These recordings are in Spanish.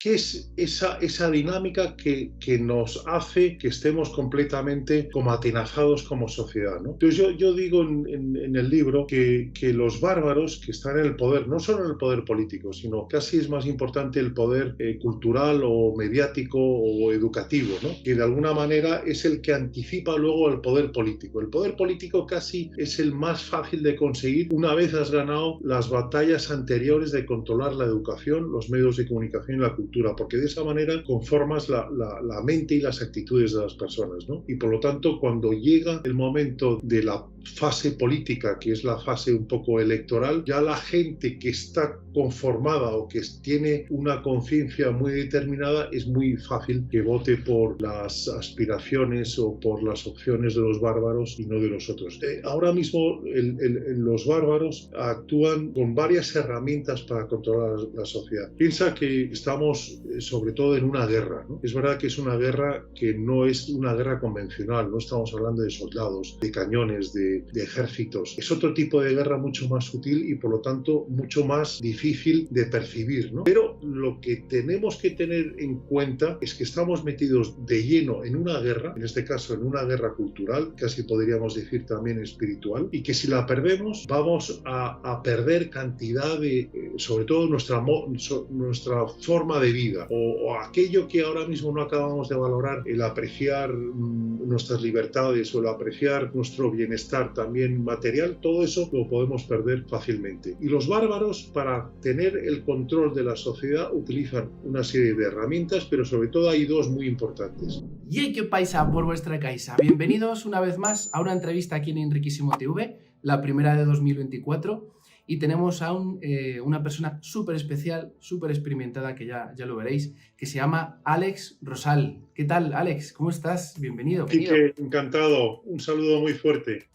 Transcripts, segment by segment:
¿qué es esa dinámica que nos hace que estemos completamente como atenazados como sociedad, ¿no? Entonces yo digo en el libro que los bárbaros que están en el poder, no solo en el poder político, sino casi es más importante el poder cultural o mediático o educativo, ¿no? Que de alguna manera es el que anticipa luego el poder político. El poder político casi es el más fácil de conseguir una vez has ganado las batallas anteriores de controlar la educación, los medios de comunicación y la cultura, porque de esa manera conformas la mente y las actitudes de las personas, ¿no? Y por lo tanto, cuando llega el momento de la fase política, que es la fase un poco electoral, ya la gente que está conformada o que tiene una conciencia muy determinada, es muy fácil que vote por las aspiraciones o por las opciones de los bárbaros y no de los otros. Ahora mismo los bárbaros actúan con varias herramientas para controlar la sociedad. Piensa que estamos sobre todo en una guerra, ¿no? Es verdad que es una guerra que no es una guerra convencional, no estamos hablando de soldados, de cañones, de ejércitos. Es otro tipo de guerra mucho más sutil y por lo tanto mucho más difícil de percibir, ¿no? Pero lo que tenemos que tener en cuenta es que estamos metidos de lleno en una guerra, en este caso en una guerra cultural, casi podríamos decir también espiritual, y que si la perdemos vamos a perder cantidad de, sobre todo nuestra forma de vida o aquello que ahora mismo no acabamos de valorar, el apreciar nuestras libertades o el apreciar nuestro bienestar también material, todo eso lo podemos perder fácilmente. Y los bárbaros, para tener el control de la sociedad, utilizan una serie de herramientas, pero sobre todo hay dos muy importantes. ¡Yey, qué paisa por vuestra casa! Bienvenidos una vez más a una entrevista aquí en Enriquísimo TV, la primera de 2024, y tenemos a una persona súper especial, súper experimentada, que ya lo veréis, que se llama Àlex Rosal. ¿Qué tal, Àlex? ¿Cómo estás? Bienvenido. Quique, encantado. Un saludo muy fuerte.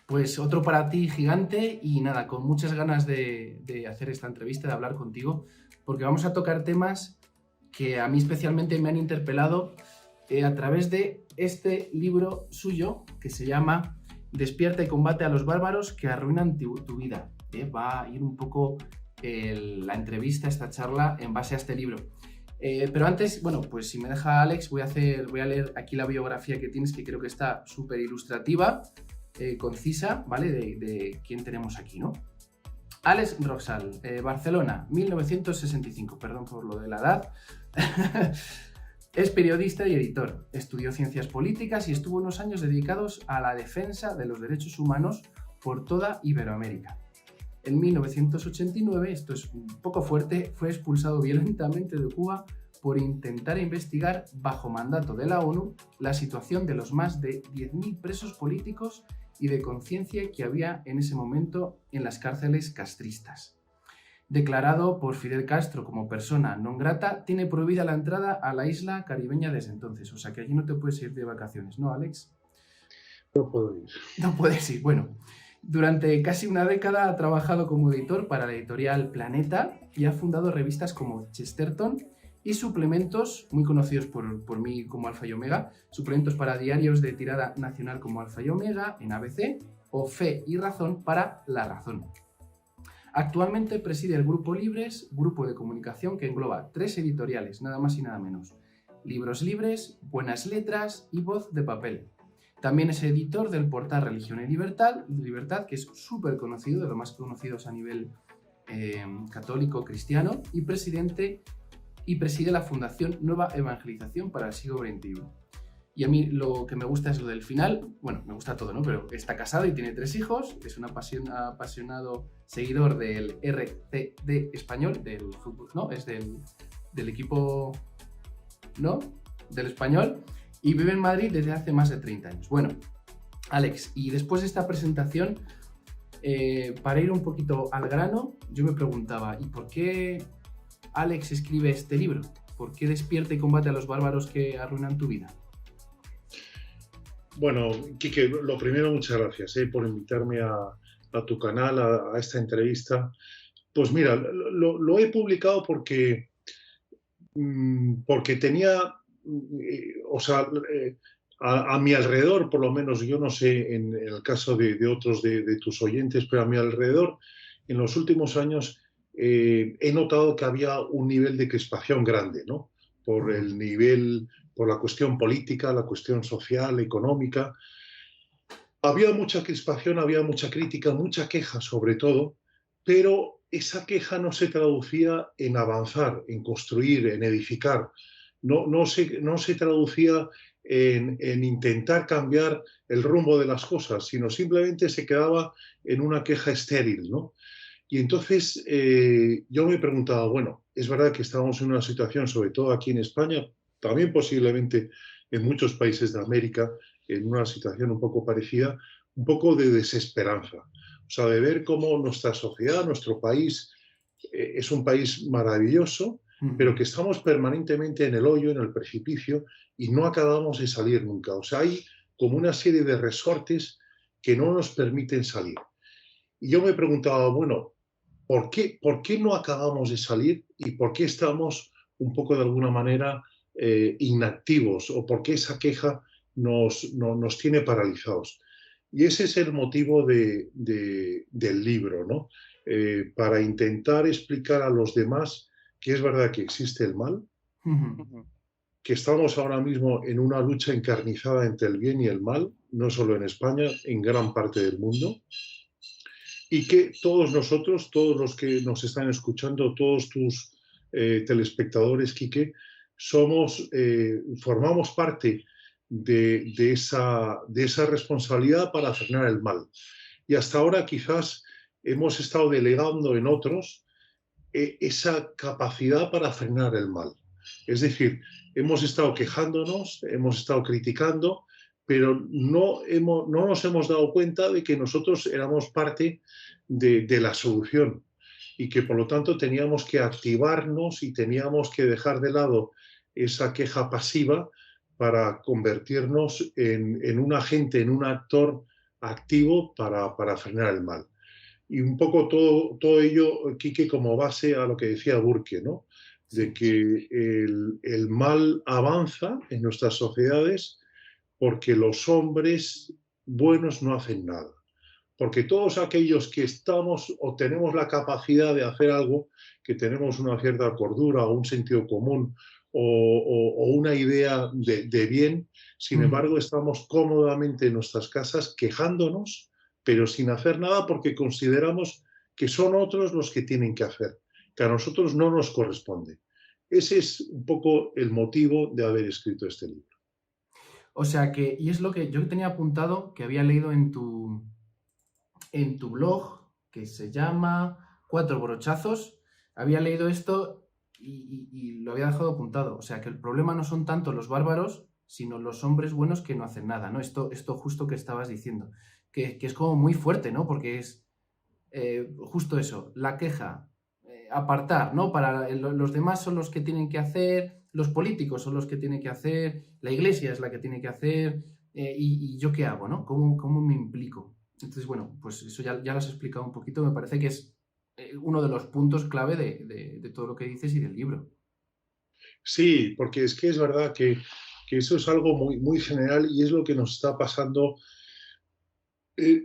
Pues otro para ti gigante y nada, con muchas ganas de hacer esta entrevista, de hablar contigo, porque vamos a tocar temas que a mí especialmente me han interpelado a través de este libro suyo que se llama Despierta y combate a los bárbaros que arruinan tu vida. Va a ir un poco la entrevista, esta charla, en base a este libro. Pero antes, bueno, pues si me deja Àlex, voy a leer aquí la biografía que tienes, que creo que está súper ilustrativa, concisa, ¿vale? De quién tenemos aquí, ¿no? Àlex Rosal, Barcelona, 1965, perdón por lo de la edad. Es periodista y editor, estudió ciencias políticas y estuvo unos años dedicados a la defensa de los derechos humanos por toda Iberoamérica. En 1989, esto es un poco fuerte, fue expulsado violentamente de Cuba por intentar investigar, bajo mandato de la ONU, la situación de los más de 10.000 presos políticos y de conciencia que había en ese momento en las cárceles castristas. Declarado por Fidel Castro como persona non grata, tiene prohibida la entrada a la isla caribeña desde entonces. O sea que allí no te puedes ir de vacaciones, ¿no, Àlex? No puedo ir. No puedes ir. Bueno, durante casi una década ha trabajado como editor para la editorial Planeta y ha fundado revistas como Chesterton y suplementos, muy conocidos por mí como Alfa y Omega, suplementos para diarios de tirada nacional como Alfa y Omega en ABC o Fe y Razón para La Razón. Actualmente preside el Grupo Libres, grupo de comunicación que engloba 3 editoriales, nada más y nada menos. Libros Libres, Buenas Letras y Voz de Papel. También es editor del portal Religión y Libertad, que es súper conocido, de los más conocidos a nivel católico cristiano, y preside la Fundación Nueva Evangelización para el siglo XXI. Y a mí lo que me gusta es lo del final. Bueno, me gusta todo, ¿no? Pero está casado y tiene 3 hijos, es un apasionado seguidor del RCD español, del fútbol, ¿no? Es del equipo, ¿no? Del Español, y vive en Madrid desde hace más de 30 años. Bueno, Àlex, y después de esta presentación, para ir un poquito al grano, yo me preguntaba, ¿y por qué Àlex escribe este libro? ¿Por qué despierta y combate a los bárbaros que arruinan tu vida? Bueno, Quique, lo primero, muchas gracias por invitarme a tu canal, a esta entrevista. Pues mira, lo he publicado porque tenía, o sea, a mi alrededor, por lo menos, yo no sé en el caso de otros de tus oyentes, pero a mi alrededor, en los últimos años, he notado que había un nivel de crispación grande, ¿no? Por el nivel, por la cuestión política, la cuestión social, económica. Había mucha crispación, había mucha crítica, mucha queja sobre todo, pero esa queja no se traducía en avanzar, en construir, en edificar. No se traducía en intentar cambiar el rumbo de las cosas, sino simplemente se quedaba en una queja estéril, ¿no? Y entonces yo me preguntaba, bueno, es verdad que estamos en una situación, sobre todo aquí en España, también posiblemente en muchos países de América, en una situación un poco parecida, un poco de desesperanza. O sea, de ver cómo nuestra sociedad, nuestro país, es un país maravilloso, pero que estamos permanentemente en el hoyo, en el precipicio, y no acabamos de salir nunca. O sea, hay como una serie de resortes que no nos permiten salir. Y yo me preguntaba, bueno, ¿por qué no acabamos de salir y por qué estamos un poco de alguna manera inactivos o por qué esa queja nos tiene paralizados? Y ese es el motivo del libro, ¿no? Para intentar explicar a los demás que es verdad que existe el mal, que estamos ahora mismo en una lucha encarnizada entre el bien y el mal, no solo en España, en gran parte del mundo, y que todos nosotros, todos los que nos están escuchando, todos tus telespectadores, Quique, formamos parte de esa responsabilidad para frenar el mal. Y hasta ahora quizás hemos estado delegando en otros esa capacidad para frenar el mal. Es decir, hemos estado quejándonos, hemos estado criticando, pero no nos hemos dado cuenta de que nosotros éramos parte de la solución y que por lo tanto teníamos que activarnos y teníamos que dejar de lado esa queja pasiva para convertirnos en un agente, en un actor activo para frenar el mal. Y un poco todo ello, Quique, como base a lo que decía Burke, ¿no? De que el mal avanza en nuestras sociedades porque los hombres buenos no hacen nada. Porque todos aquellos que estamos o tenemos la capacidad de hacer algo, que tenemos una cierta cordura o un sentido común o una idea de bien, sin embargo estamos cómodamente en nuestras casas quejándonos, pero sin hacer nada porque consideramos que son otros los que tienen que hacer, que a nosotros no nos corresponde. Ese es un poco el motivo de haber escrito este libro. O sea que, y es lo que yo tenía apuntado, que había leído en tu blog, que se llama Cuatro Brochazos, había leído esto y lo había dejado apuntado. O sea que el problema no son tanto los bárbaros, sino los hombres buenos que no hacen nada, ¿no? Esto justo que estabas diciendo, que es como muy fuerte, ¿no? Porque es justo eso, la queja, apartar, ¿no? Los demás son los que tienen que hacer, los políticos son los que tienen que hacer, la iglesia es la que tiene que hacer, y yo qué hago, ¿no? ¿Cómo me implico? Entonces, bueno, pues eso ya lo has explicado un poquito, me parece que es uno de los puntos clave de todo lo que dices y del libro. Sí, porque es que es verdad que eso es algo muy, muy general y es lo que nos está pasando.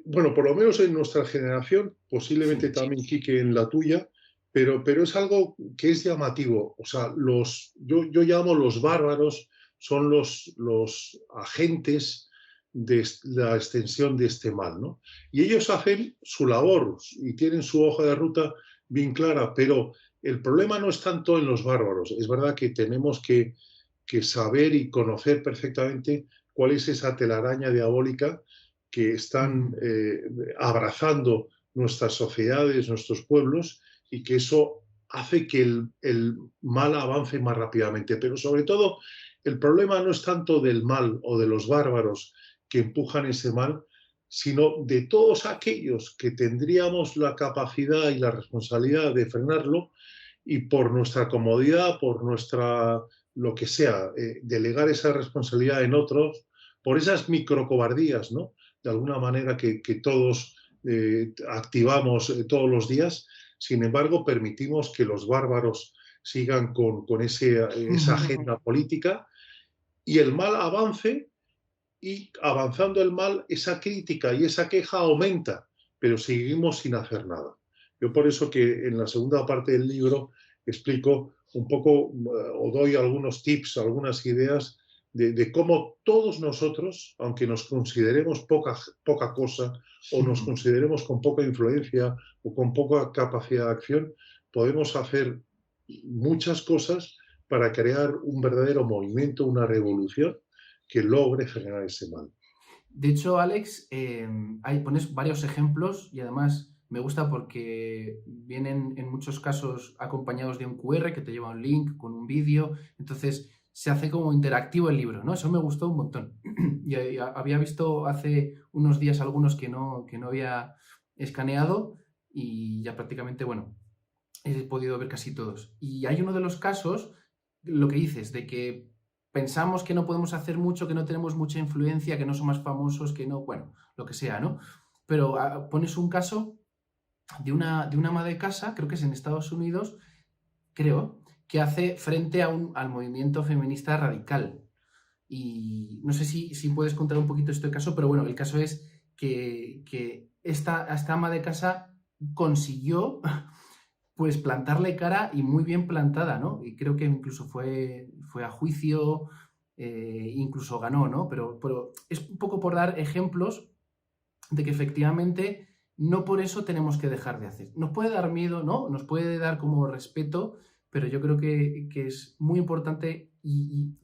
Bueno, por lo menos en nuestra generación, posiblemente Sí. también, Quique, en la tuya, pero es algo que es llamativo. O sea, yo llamo los bárbaros, son los agentes de la extensión de este mal, ¿no? Y ellos hacen su labor y tienen su hoja de ruta bien clara, pero el problema no es tanto en los bárbaros. Es verdad que tenemos que saber y conocer perfectamente cuál es esa telaraña diabólica que están abrazando nuestras sociedades, nuestros pueblos, y que eso hace que el mal avance más rápidamente. Pero sobre todo, el problema no es tanto del mal o de los bárbaros que empujan ese mal, sino de todos aquellos que tendríamos la capacidad y la responsabilidad de frenarlo y por nuestra comodidad, por nuestra, lo que sea, delegar esa responsabilidad en otros, por esas microcobardías, ¿no? De alguna manera que todos activamos todos los días. Sin embargo, permitimos que los bárbaros sigan con esa agenda política y el mal avance, y avanzando el mal, esa crítica y esa queja aumenta, pero seguimos sin hacer nada. Yo por eso que en la segunda parte del libro explico un poco o doy algunos tips, algunas ideas de cómo todos nosotros, aunque nos consideremos poca cosa o nos consideremos con poca influencia o con poca capacidad de acción, podemos hacer muchas cosas para crear un verdadero movimiento, una revolución que logre generar ese mal. De hecho, Alex, pones varios ejemplos y además me gusta porque vienen en muchos casos acompañados de un QR que te lleva un link con un vídeo, entonces se hace como interactivo el libro, ¿no? Eso me gustó un montón. Y había visto hace unos días algunos que no había escaneado y ya prácticamente, bueno, he podido ver casi todos. Y hay uno de los casos, lo que dices, de que pensamos que no podemos hacer mucho, que no tenemos mucha influencia, que no somos famosos, que no, bueno, lo que sea, ¿no? Pero pones un caso de una ama de casa, creo que es en Estados Unidos, creo, que hace frente al movimiento feminista radical. Y no sé si puedes contar un poquito este caso, pero bueno, el caso es que esta ama de casa consiguió pues plantarle cara y muy bien plantada, ¿no? Y creo que incluso fue a juicio, incluso ganó, ¿no? Pero es un poco por dar ejemplos de que efectivamente no por eso tenemos que dejar de hacer. Nos puede dar miedo, ¿no? Nos puede dar como respeto, pero yo creo que es muy importante y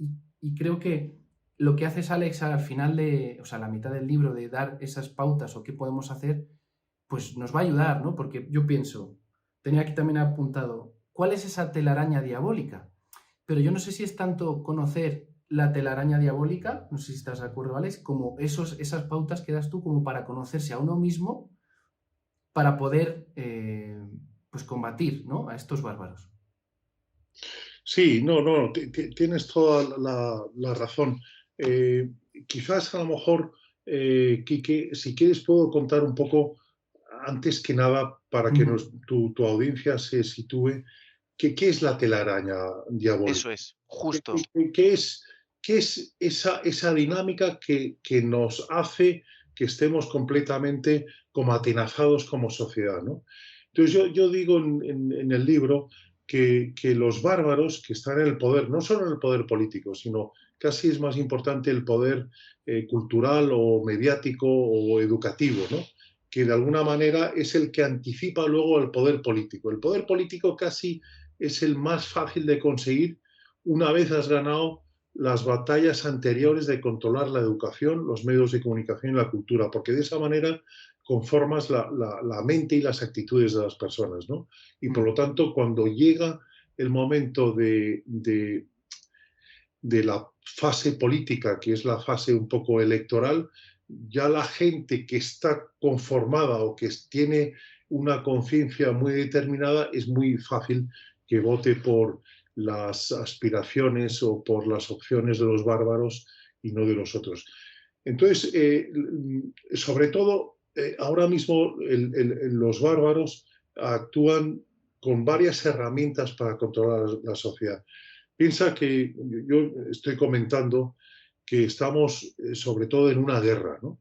creo que lo que haces, Alex, al final o sea, la mitad del libro, de dar esas pautas o qué podemos hacer, pues nos va a ayudar, ¿no? Porque yo pienso, tenía aquí también apuntado, ¿cuál es esa telaraña diabólica? Pero yo no sé si es tanto conocer la telaraña diabólica, no sé si estás de acuerdo, Alex, como esas pautas que das tú como para conocerse a uno mismo, para poder pues combatir, ¿no?, a estos bárbaros. Sí, no, no, tienes toda la razón. Eh, Quizás a lo mejor, Quique, si quieres puedo contar un poco, antes que nada, para que Ujú. tu audiencia se sitúe, qué es la telaraña Eso diabólica. es, justo. ¿Qué es esa dinámica que nos hace que estemos completamente como atenazados como sociedad, ¿no? Entonces yo digo en el libro que los bárbaros que están en el poder, no solo en el poder político, sino casi es más importante el poder cultural o mediático o educativo, ¿no? Que de alguna manera es el que anticipa luego el poder político. El poder político casi es el más fácil de conseguir una vez has ganado las batallas anteriores de controlar la educación, los medios de comunicación y la cultura, porque de esa manera conformas la mente y las actitudes de las personas, ¿no? Y por lo Mm. tanto, cuando llega el momento de la fase política, que es la fase un poco electoral, ya la gente que está conformada o que tiene una conciencia muy determinada, es muy fácil que vote por las aspiraciones o por las opciones de los bárbaros y no de los otros. Entonces, sobre todo, ahora mismo los bárbaros actúan con varias herramientas para controlar la sociedad. Piensa que yo estoy comentando que estamos sobre todo en una guerra, ¿no?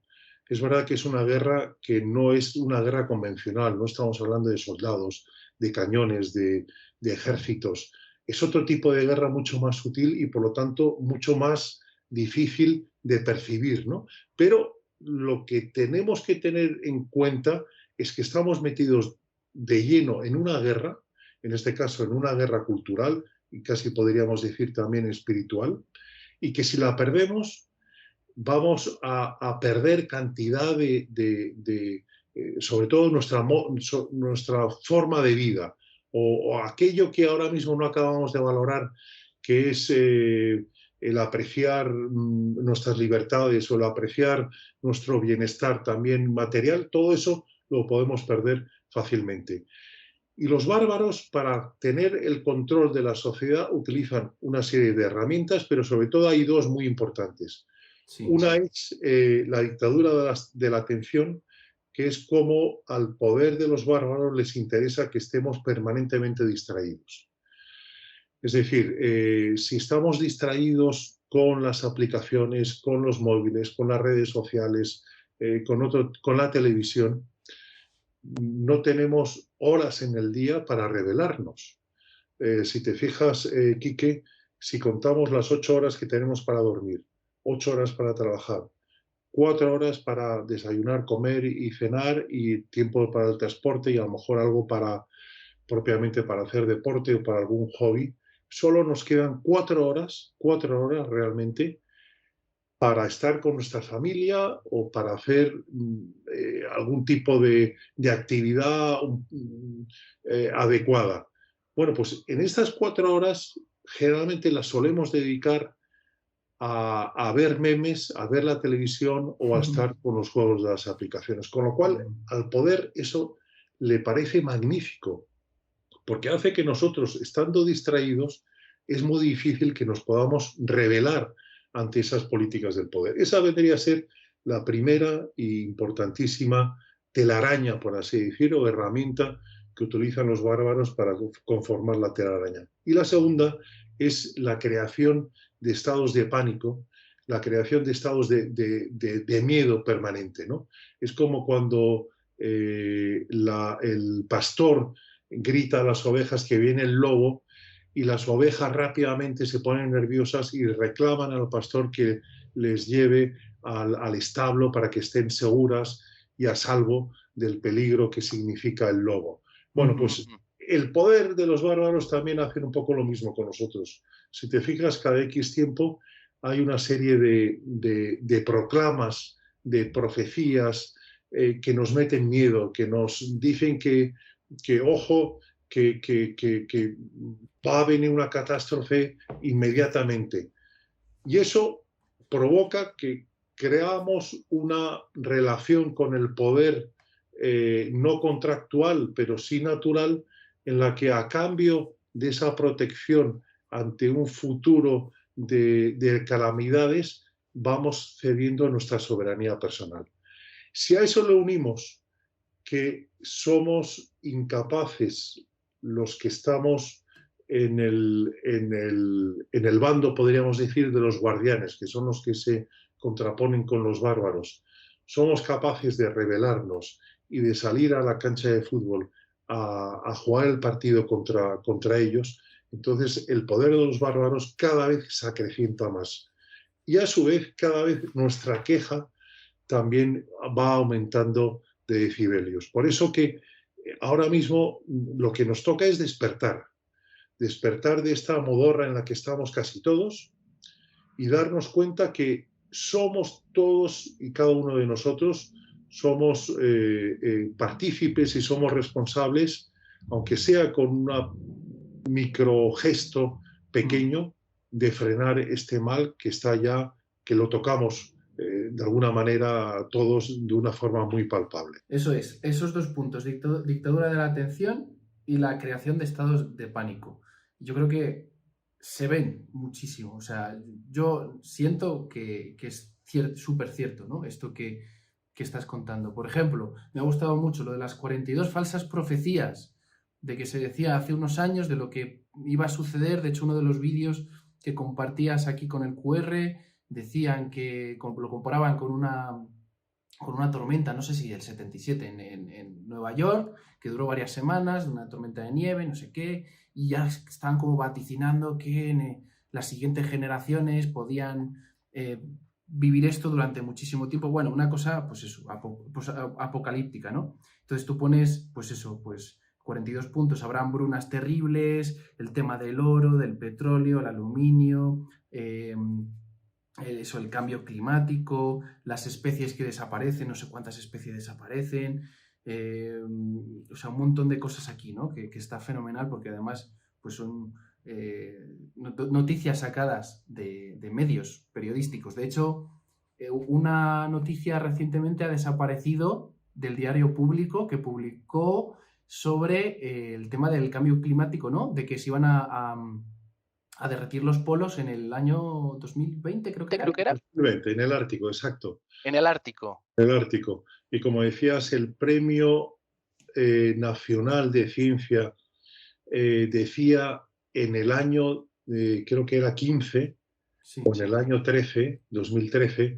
Es verdad que es una guerra que no es una guerra convencional, no estamos hablando de soldados, de cañones, de ejércitos. Es otro tipo de guerra mucho más sutil y por lo tanto mucho más difícil de percibir, ¿no? Pero lo que tenemos que tener en cuenta es que estamos metidos de lleno en una guerra, en este caso en una guerra cultural, y casi podríamos decir también espiritual, y que si la perdemos vamos a perder cantidad sobre todo nuestra forma de vida, o aquello que ahora mismo no acabamos de valorar, que es el apreciar nuestras libertades o el apreciar nuestro bienestar también material, todo eso lo podemos perder fácilmente. Y los bárbaros, para tener el control de la sociedad, utilizan una serie de herramientas, pero sobre todo hay dos muy importantes. Sí. Una es la dictadura de la atención, que es como al poder de los bárbaros les interesa que estemos permanentemente distraídos. Es decir, si estamos distraídos con las aplicaciones, con los móviles, con las redes sociales, con la televisión, no tenemos horas en el día para rebelarnos. Si te fijas, Quique, si contamos las 8 horas que tenemos para dormir, 8 horas para trabajar, 4 horas para desayunar, comer y cenar y tiempo para el transporte y a lo mejor algo propiamente para hacer deporte o para algún hobby, solo nos quedan 4 horas realmente para estar con nuestra familia o para hacer algún tipo de actividad adecuada. Bueno, pues en estas 4 horas generalmente las solemos dedicar a ver memes, a ver la televisión o a estar con los juegos de las aplicaciones. Con lo cual, al poder eso le parece magnífico, porque hace que nosotros, estando distraídos, es muy difícil que nos podamos rebelar ante esas políticas del poder. Esa vendría a ser la primera e importantísima telaraña, por así decirlo, o herramienta que utilizan los bárbaros para conformar la telaraña. Y la segunda es la creación de estados de pánico, la creación de estados de miedo permanente, ¿no? Es como cuando el pastor grita a las ovejas que viene el lobo y las ovejas rápidamente se ponen nerviosas y reclaman al pastor que les lleve al establo para que estén seguras y a salvo del peligro que significa el lobo. Bueno, pues el poder de los bárbaros también hace un poco lo mismo con nosotros. Si te fijas, cada X tiempo hay una serie de proclamas, de profecías que nos meten miedo, que nos dicen que ojo, que va a venir una catástrofe inmediatamente. Y eso provoca que creamos una relación con el poder no contractual, pero sí natural, en la que a cambio de esa protección ante un futuro de calamidades, vamos cediendo nuestra soberanía personal. Si a eso le unimos que somos incapaces los que estamos en el bando, podríamos decir, de los guardianes, que son los que se contraponen con los bárbaros. Somos capaces de rebelarnos y de salir a la cancha de fútbol a jugar el partido contra ellos. Entonces el poder de los bárbaros cada vez se acrecienta más. Y a su vez, cada vez nuestra queja también va aumentando de decibelios. Por eso que ahora mismo lo que nos toca es despertar de esta modorra en la que estamos casi todos y darnos cuenta que somos todos y cada uno de nosotros somos partícipes y somos responsables, aunque sea con un microgesto pequeño, de frenar este mal que está ya, que lo tocamos de alguna manera todos de una forma muy palpable. Eso es, esos dos puntos, dictadura de la atención y la creación de estados de pánico. Yo creo que se ven muchísimo, o sea, yo siento que es súper cierto, ¿no? Esto que estás contando. Por ejemplo, me ha gustado mucho lo de las 42 falsas profecías, de que se decía hace unos años de lo que iba a suceder. De hecho, uno de los vídeos que compartías aquí con el QR decían que lo comparaban con una tormenta, no sé si el 77 en Nueva York, que duró varias semanas, una tormenta de nieve, no sé qué, y ya estaban como vaticinando que las siguientes generaciones podían vivir esto durante muchísimo tiempo. Bueno, una cosa, pues eso, apocalíptica, ¿no? Entonces tú pones, pues eso, pues 42 puntos, habrá hambrunas terribles, el tema del oro, del petróleo, el aluminio, eso, el cambio climático, las especies que desaparecen, no sé cuántas especies desaparecen, o sea, un montón de cosas aquí, ¿no? Que está fenomenal porque además pues son noticias sacadas de medios periodísticos. De hecho, una noticia recientemente ha desaparecido del diario Público que publicó sobre el tema del cambio climático, ¿no? De que se iban a derretir los polos en el año 2020, creo que era. 2020, en el Ártico, exacto. En el Ártico. En el Ártico. Y como decías, el Premio Nacional de Ciencia decía en el año, creo que era 15, sí, o en el año 13, 2013,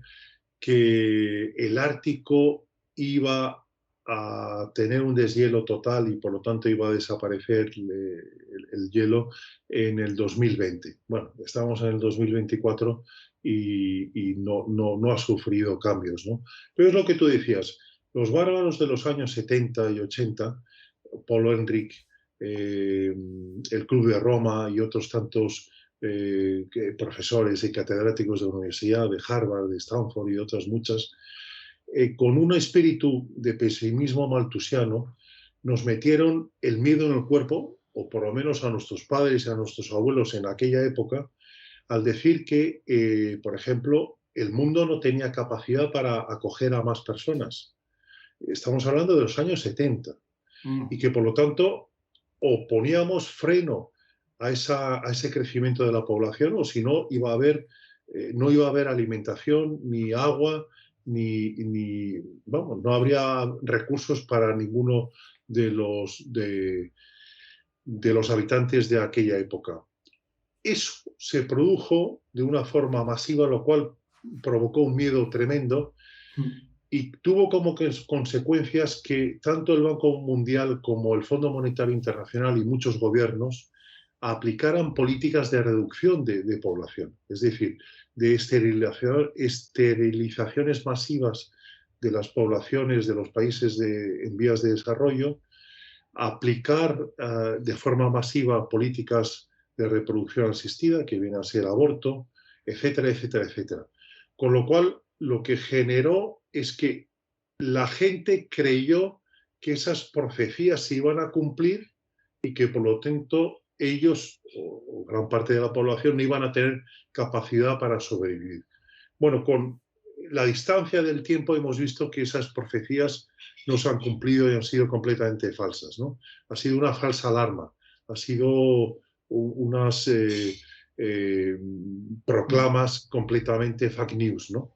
que el Ártico iba a tener un deshielo total y por lo tanto iba a desaparecer el hielo en el 2020. Bueno, estamos en el 2024 y no ha sufrido cambios, ¿no? Pero es lo que tú decías, los bárbaros de los años 70 y 80, Paul Ehrlich, el Club de Roma y otros tantos profesores y catedráticos de la Universidad de Harvard, de Stanford y otras muchas, con un espíritu de pesimismo maltusiano, nos metieron el miedo en el cuerpo, o por lo menos a nuestros padres y a nuestros abuelos en aquella época, al decir que, por ejemplo, el mundo no tenía capacidad para acoger a más personas. Estamos hablando de los años 70. Y que, por lo tanto, o poníamos freno a ese crecimiento de la población, o si no, no iba a haber alimentación, ni agua, vamos, no habría recursos para ninguno de los habitantes de aquella época. Eso se produjo de una forma masiva, lo cual provocó un miedo tremendo y tuvo como consecuencias que tanto el Banco Mundial como el Fondo Monetario Internacional y muchos gobiernos aplicaran políticas de reducción de población, es decir, de esterilizaciones masivas de las poblaciones de los países en vías de desarrollo, aplicar de forma masiva políticas de reproducción asistida, que viene a ser aborto, etcétera, etcétera, etcétera. Con lo cual, lo que generó es que la gente creyó que esas profecías se iban a cumplir y que, por lo tanto, ellos, o gran parte de la población, no iban a tener capacidad para sobrevivir. Bueno, con la distancia del tiempo hemos visto que esas profecías no se han cumplido y han sido completamente falsas, ¿no? Ha sido una falsa alarma, ha sido unas proclamas completamente fake news, ¿no?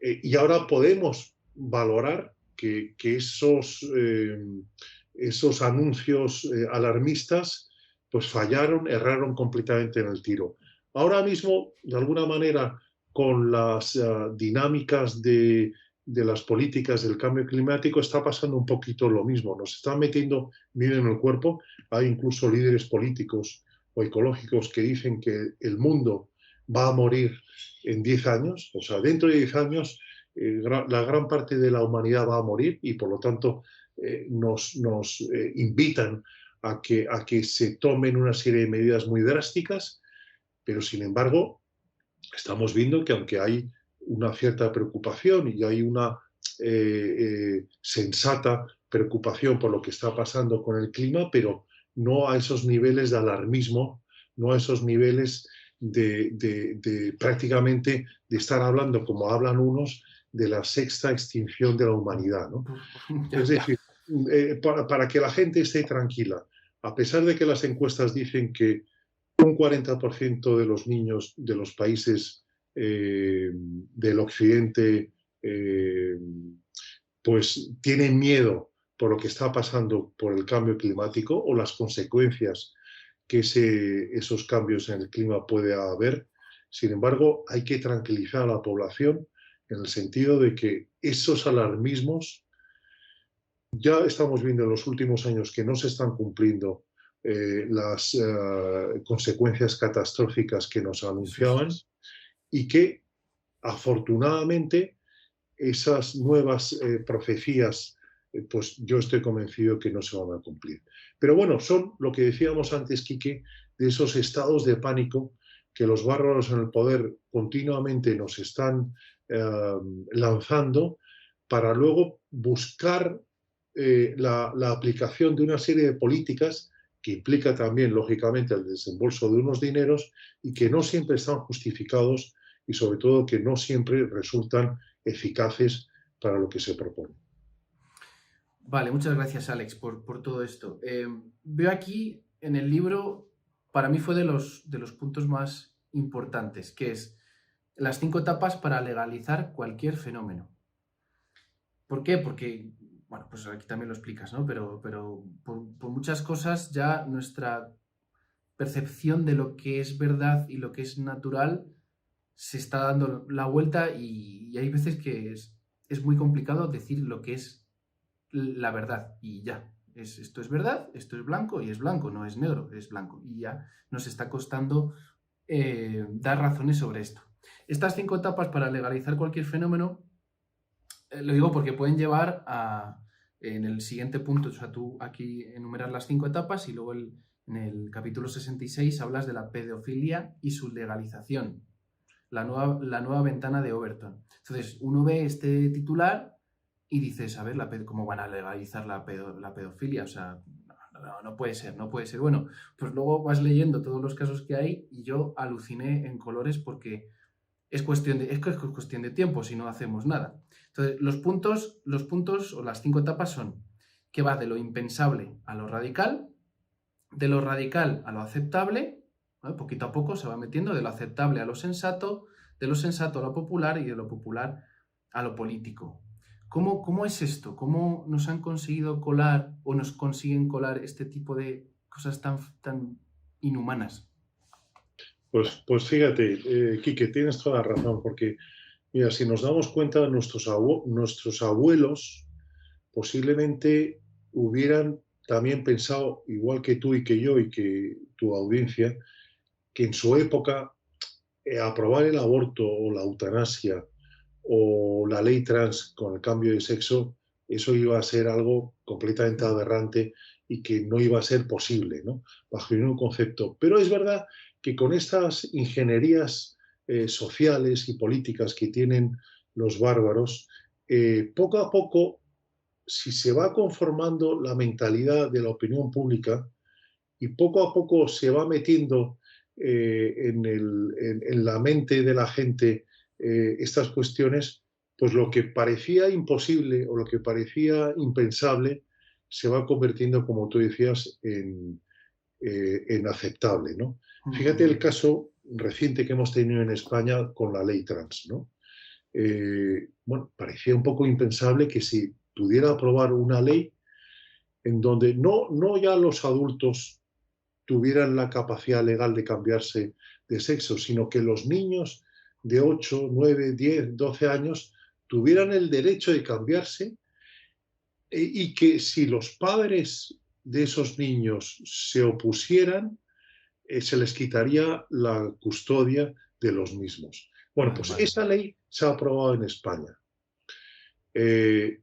Y ahora podemos valorar que esos anuncios alarmistas pues fallaron, erraron completamente en el tiro. Ahora mismo, de alguna manera, con las dinámicas de las políticas del cambio climático, está pasando un poquito lo mismo. Nos están metiendo miedo en el cuerpo. Hay incluso líderes políticos o ecológicos que dicen que el mundo va a morir en 10 años, o sea, dentro de 10 años la gran parte de la humanidad va a morir y por lo tanto nos invitan a que se tomen una serie de medidas muy drásticas, pero sin embargo estamos viendo que aunque hay una cierta preocupación y hay una sensata preocupación por lo que está pasando con el clima, pero no a esos niveles de alarmismo, no a esos niveles de prácticamente de estar hablando, como hablan unos, de la sexta extinción de la humanidad, ¿no? Es decir, para que la gente esté tranquila, a pesar de que las encuestas dicen que un 40% de los niños de los países del occidente pues tienen miedo por lo que está pasando por el cambio climático o las consecuencias que esos cambios en el clima puede haber. Sin embargo, hay que tranquilizar a la población en el sentido de que esos alarmismos ya estamos viendo en los últimos años que no se están cumpliendo las consecuencias catastróficas que nos anunciaban y que afortunadamente esas nuevas profecías pues yo estoy convencido que no se van a cumplir. Pero bueno, son lo que decíamos antes, Quique, de esos estados de pánico que los bárbaros en el poder continuamente nos están lanzando para luego buscar la aplicación de una serie de políticas que implica también, lógicamente, el desembolso de unos dineros y que no siempre están justificados y, sobre todo, que no siempre resultan eficaces para lo que se propone. Vale, muchas gracias, Alex, por todo esto. Veo aquí en el libro, para mí fue de los puntos más importantes, que es las 5 etapas para legalizar cualquier fenómeno. ¿Por qué? Porque, bueno, pues aquí también lo explicas, ¿no? Pero por muchas cosas ya nuestra percepción de lo que es verdad y lo que es natural se está dando la vuelta y hay veces que es muy complicado decir lo que es la verdad y ya. Esto es verdad, esto es blanco y es blanco, no es negro, es blanco. Y ya nos está costando dar razones sobre esto. Estas 5 etapas para legalizar cualquier fenómeno, lo digo porque pueden llevar a, en el siguiente punto, o sea, tú aquí enumeras las 5 etapas y luego en el capítulo 66 hablas de la pedofilia y su legalización, la nueva ventana de Overton. Entonces, uno ve este titular y dices, a ver, ¿cómo van a legalizar la pedofilia? O sea, no puede ser, no puede ser. Bueno, pues luego vas leyendo todos los casos que hay y yo aluciné en colores porque es cuestión de tiempo si no hacemos nada. Entonces, los puntos o las 5 etapas son que va de lo impensable a lo radical, de lo radical a lo aceptable, ¿no? Poquito a poco se va metiendo de lo aceptable a lo sensato, de lo sensato a lo popular y de lo popular a lo político. ¿Cómo es esto? ¿Cómo nos han conseguido colar o nos consiguen colar este tipo de cosas tan inhumanas? Pues fíjate, Quique, tienes toda la razón, porque mira, si nos damos cuenta, nuestros abuelos posiblemente hubieran también pensado, igual que tú y que yo y que tu audiencia, que en su época aprobar el aborto o la eutanasia o la ley trans con el cambio de sexo, eso iba a ser algo completamente aberrante y que no iba a ser posible, ¿no? Bajo ningún concepto. Pero es verdad que con estas ingenierías sociales y políticas que tienen los bárbaros, poco a poco, si se va conformando la mentalidad de la opinión pública y poco a poco se va metiendo en la mente de la gente estas cuestiones, pues lo que parecía imposible o lo que parecía impensable se va convirtiendo, como tú decías, en aceptable, ¿no? Fíjate el caso reciente que hemos tenido en España con la ley trans, ¿no? Bueno, parecía un poco impensable que se pudiera aprobar una ley en donde no ya los adultos tuvieran la capacidad legal de cambiarse de sexo, sino que los niños de 8, 9, 10, 12 años tuvieran el derecho de cambiarse y que si los padres de esos niños se opusieran, se les quitaría la custodia de los mismos. Bueno, pues Vale. esa ley se ha aprobado en España. Eh,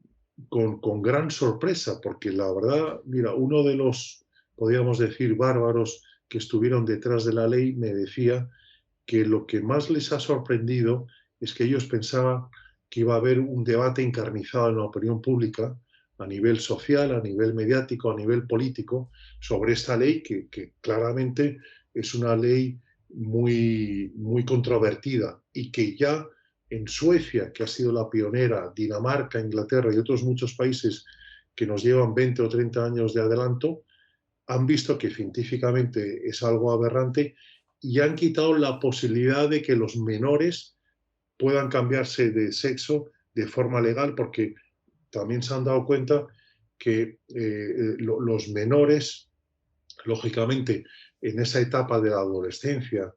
con gran sorpresa, porque la verdad, mira, uno de los, podríamos decir, bárbaros que estuvieron detrás de la ley me decía que lo que más les ha sorprendido es que ellos pensaban que iba a haber un debate encarnizado en la opinión pública a nivel social, a nivel mediático, a nivel político, sobre esta ley que claramente es una ley muy controvertida y que ya en Suecia, que ha sido la pionera, Dinamarca, Inglaterra y otros muchos países que nos llevan 20 o 30 años de adelanto, han visto que científicamente es algo aberrante y han quitado la posibilidad de que los menores puedan cambiarse de sexo de forma legal, porque también se han dado cuenta que los menores, lógicamente, en esa etapa de la adolescencia,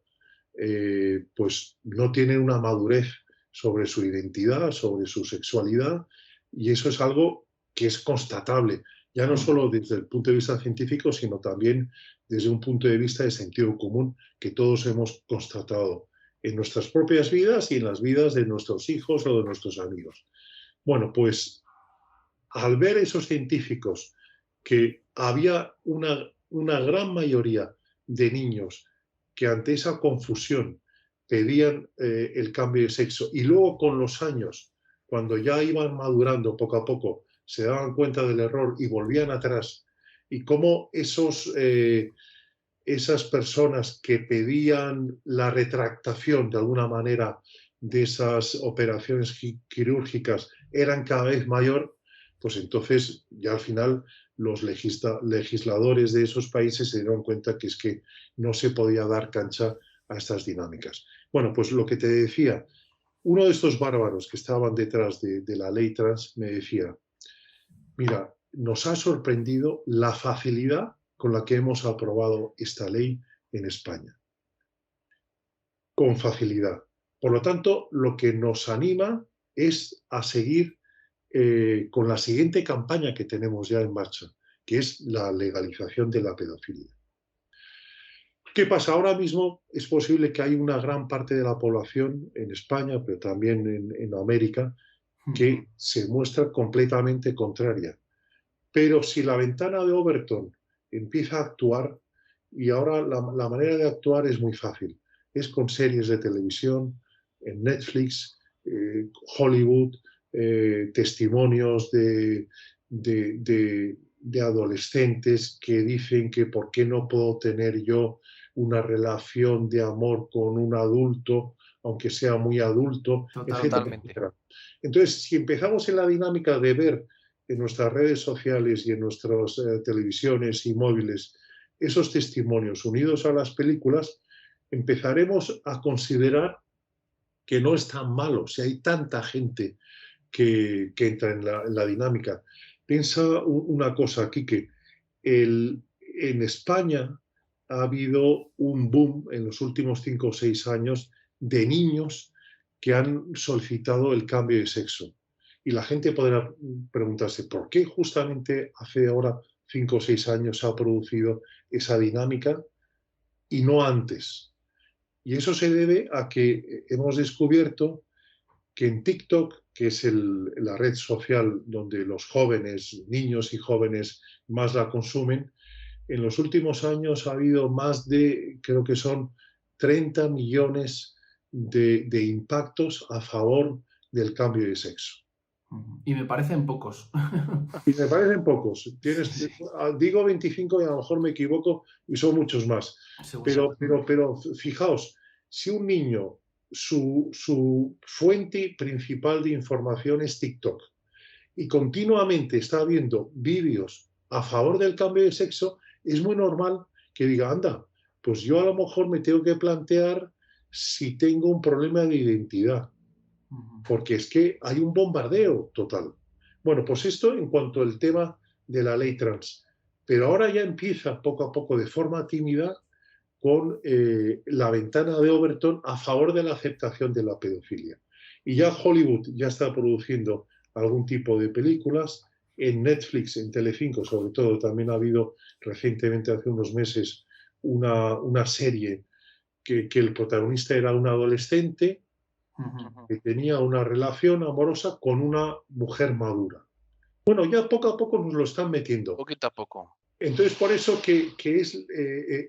pues no tienen una madurez sobre su identidad, sobre su sexualidad, y eso es algo que es constatable, ya no solo desde el punto de vista científico, sino también desde un punto de vista de sentido común que todos hemos constatado en nuestras propias vidas y en las vidas de nuestros hijos o de nuestros amigos. Bueno, pues al ver esos científicos que había una gran mayoría de niños que ante esa confusión pedían el cambio de sexo y luego con los años, cuando ya iban madurando poco a poco, se daban cuenta del error y volvían atrás, y cómo esas personas que pedían la retractación de alguna manera de esas operaciones quirúrgicas eran cada vez mayor, pues entonces ya al final los legisladores de esos países se dieron cuenta que es que no se podía dar cancha a estas dinámicas. Bueno, pues lo que te decía, uno de estos bárbaros que estaban detrás de la ley trans me decía, mira, nos ha sorprendido la facilidad con la que hemos aprobado esta ley en España. Con facilidad. Por lo tanto, lo que nos anima es a seguir con la siguiente campaña que tenemos ya en marcha, que es la legalización de la pedofilia. ¿Qué pasa? Ahora mismo es posible que hay una gran parte de la población en España, pero también en América, que se muestra completamente contraria. Pero si la ventana de Overton empieza a actuar, y ahora la manera de actuar es muy fácil, es con series de televisión, en Netflix, Hollywood, testimonios de adolescentes que dicen que por qué no puedo tener yo una relación de amor con un adulto, aunque sea muy adulto, etcétera, Totalmente. etcétera. Entonces, si empezamos en la dinámica de ver en nuestras redes sociales y en nuestras televisiones y móviles esos testimonios unidos a las películas, empezaremos a considerar que no es tan malo, si hay tanta gente que entra en la dinámica. Piensa una cosa, Quique, en España ha habido un boom en los últimos 5 o 6 años de niños que han solicitado el cambio de sexo. Y la gente podrá preguntarse, ¿por qué justamente hace ahora 5 o 6 años se ha producido esa dinámica y no antes? Y eso se debe a que hemos descubierto que en TikTok, que es la red social donde los jóvenes, niños y jóvenes más la consumen, en los últimos años ha habido más de, creo que son 30 millones de impactos a favor del cambio de sexo. Y me parecen pocos. Y me parecen pocos. Sí. Digo 25 y a lo mejor me equivoco y son muchos más. Pero fijaos, si un niño, su fuente principal de información es TikTok y continuamente está viendo vídeos a favor del cambio de sexo, es muy normal que diga, anda, pues yo a lo mejor me tengo que plantear si tengo un problema de identidad, porque es que hay un bombardeo total. Bueno, pues esto en cuanto al tema de la ley trans. Pero ahora ya empieza poco a poco de forma tímida con la ventana de Overton a favor de la aceptación de la pedofilia. Y ya Hollywood ya está produciendo algún tipo de películas. En Netflix, en Telecinco, sobre todo, también ha habido recientemente, hace unos meses, una serie que el protagonista era un adolescente que tenía una relación amorosa con una mujer madura. Bueno, ya poco a poco nos lo están metiendo. Poquito a poco. Entonces, por eso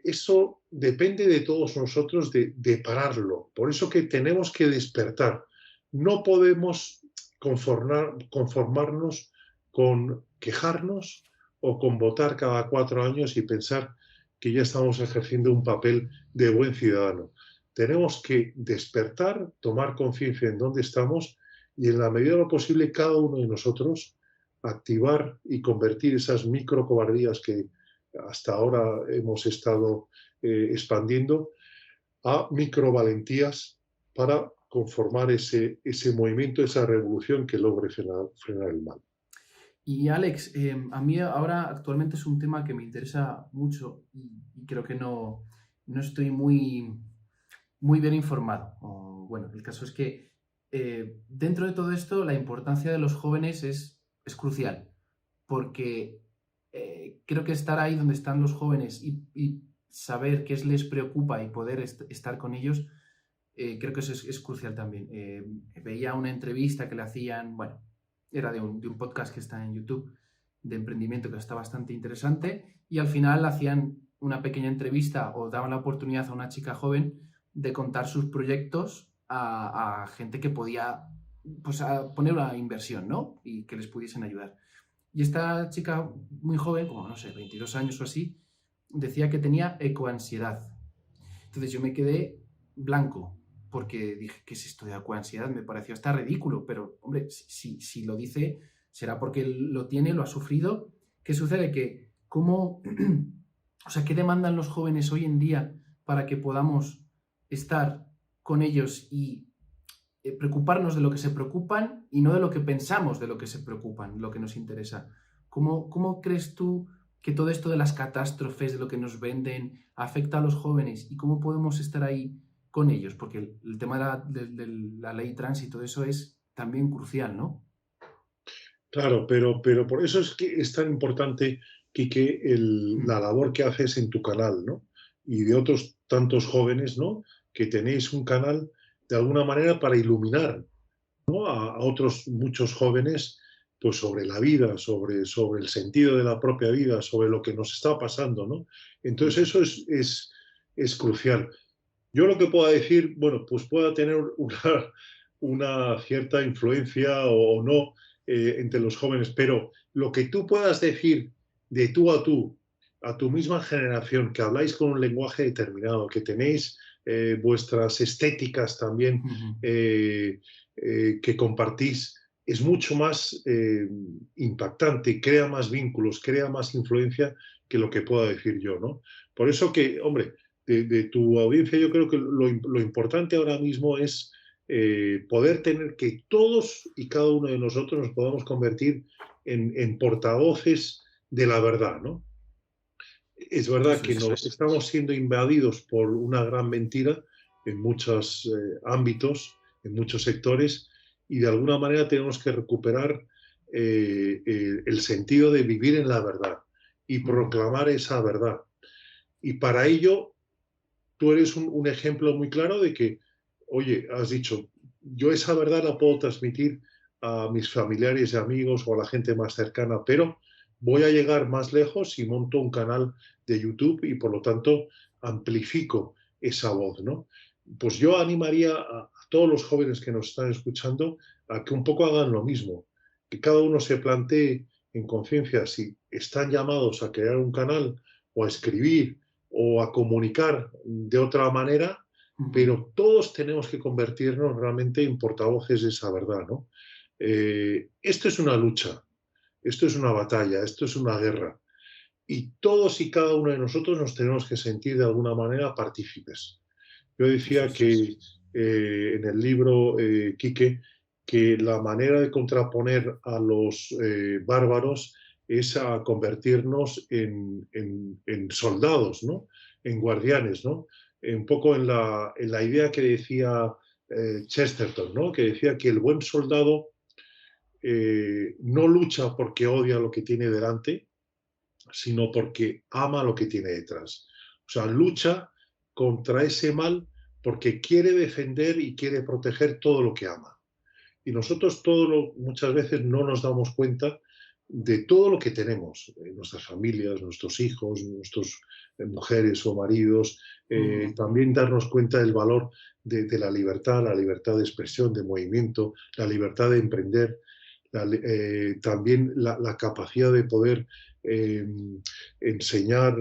eso depende de todos nosotros de pararlo. Por eso que tenemos que despertar. No podemos conformarnos con quejarnos o con votar cada 4 años y pensar que ya estamos ejerciendo un papel de buen ciudadano. Tenemos que despertar, tomar conciencia en dónde estamos y en la medida de lo posible cada uno de nosotros activar y convertir esas microcobardías que hasta ahora hemos estado expandiendo a microvalentías para conformar ese movimiento, esa revolución que logre frenar el mal. Y Alex, a mí ahora actualmente es un tema que me interesa mucho y creo que no estoy muy bien informado. Bueno, el caso es que dentro de todo esto la importancia de los jóvenes es crucial, porque creo que estar ahí donde están los jóvenes y saber qué les preocupa y poder estar con ellos, creo que eso es crucial también. Veía una entrevista que le hacían, bueno, era de un podcast que está en YouTube, de emprendimiento, que está bastante interesante, y al final hacían una pequeña entrevista o daban la oportunidad a una chica joven de contar sus proyectos a gente que podía pues a poner una inversión, ¿no? Y que les pudiesen ayudar. Y esta chica muy joven, como no sé, 22 años o así, decía que tenía ecoansiedad. Entonces yo me quedé blanco, porque dije, ¿qué es esto de ecoansiedad? Me pareció hasta ridículo, pero hombre, si lo dice, será porque lo tiene, lo ha sufrido. ¿Qué sucede? Que cómo, o sea, ¿qué demandan los jóvenes hoy en día para que podamos estar con ellos y preocuparnos de lo que se preocupan y no de lo que pensamos de lo que se preocupan, lo que nos interesa? ¿Cómo crees tú que todo esto de las catástrofes, de lo que nos venden, afecta a los jóvenes y cómo podemos estar ahí con ellos? Porque el tema de la ley trans y todo eso es también crucial, ¿no? Claro, pero por eso es que es tan importante, Quique, la labor que haces en tu canal, ¿no? Y de otros tantos jóvenes, ¿no? Que tenéis un canal de alguna manera para iluminar, ¿no? A otros muchos jóvenes, pues sobre la vida, sobre el sentido de la propia vida, sobre lo que nos está pasando, ¿no? Entonces eso es crucial. Yo lo que pueda decir, bueno, pues pueda tener una cierta influencia o no entre los jóvenes, pero lo que tú puedas decir de tú, a tu misma generación, que habláis con un lenguaje determinado, que tenéis vuestras estéticas también que compartís, es mucho más impactante, crea más vínculos, crea más influencia que lo que pueda decir yo, ¿no? Por eso que, hombre, de tu audiencia, yo creo que lo importante ahora mismo es poder tener que todos y cada uno de nosotros nos podamos convertir en portavoces de la verdad, ¿no? Es verdad que nos estamos siendo invadidos por una gran mentira en muchos ámbitos, en muchos sectores, y de alguna manera tenemos que recuperar el sentido de vivir en la verdad y proclamar esa verdad. Y para ello tú eres un ejemplo muy claro de que, oye, has dicho, yo esa verdad la puedo transmitir a mis familiares y amigos o a la gente más cercana, pero voy a llegar más lejos y monto un canal de YouTube y por lo tanto amplifico esa voz, ¿no? Pues yo animaría a todos los jóvenes que nos están escuchando a que un poco hagan lo mismo, que cada uno se plantee en conciencia si están llamados a crear un canal o a escribir o a comunicar de otra manera, pero todos tenemos que convertirnos realmente en portavoces de esa verdad, ¿no? Esto es una lucha, esto es una batalla, esto es una guerra. Y todos y cada uno de nosotros nos tenemos que sentir de alguna manera partícipes. Yo decía que en el libro, Quique, que la manera de contraponer a los bárbaros es a convertirnos en soldados, ¿no? En guardianes, ¿no? Un poco en la idea que decía Chesterton, ¿no? Que decía que el buen soldado no lucha porque odia lo que tiene delante, sino porque ama lo que tiene detrás. O sea, lucha contra ese mal porque quiere defender y quiere proteger todo lo que ama. Y nosotros muchas veces no nos damos cuenta de todo lo que tenemos, nuestras familias, nuestros hijos, nuestras mujeres o maridos, también darnos cuenta del valor de la libertad de expresión, de movimiento, la libertad de emprender, también la capacidad de poder enseñar,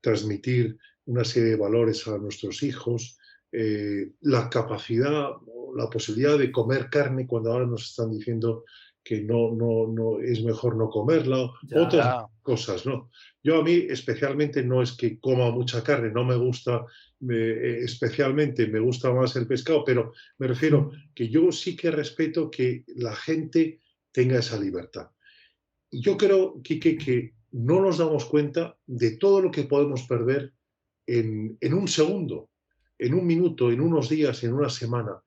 transmitir una serie de valores a nuestros hijos, la capacidad, la posibilidad de comer carne cuando ahora nos están diciendo que no es mejor no comerla, otras cosas, ¿no? Yo a mí especialmente no es que coma mucha carne, no me gusta especialmente, me gusta más el pescado, pero me refiero que yo sí que respeto que la gente tenga esa libertad. Y yo creo, Quique, que no nos damos cuenta de todo lo que podemos perder en un segundo, en un minuto, en unos días, en una semana.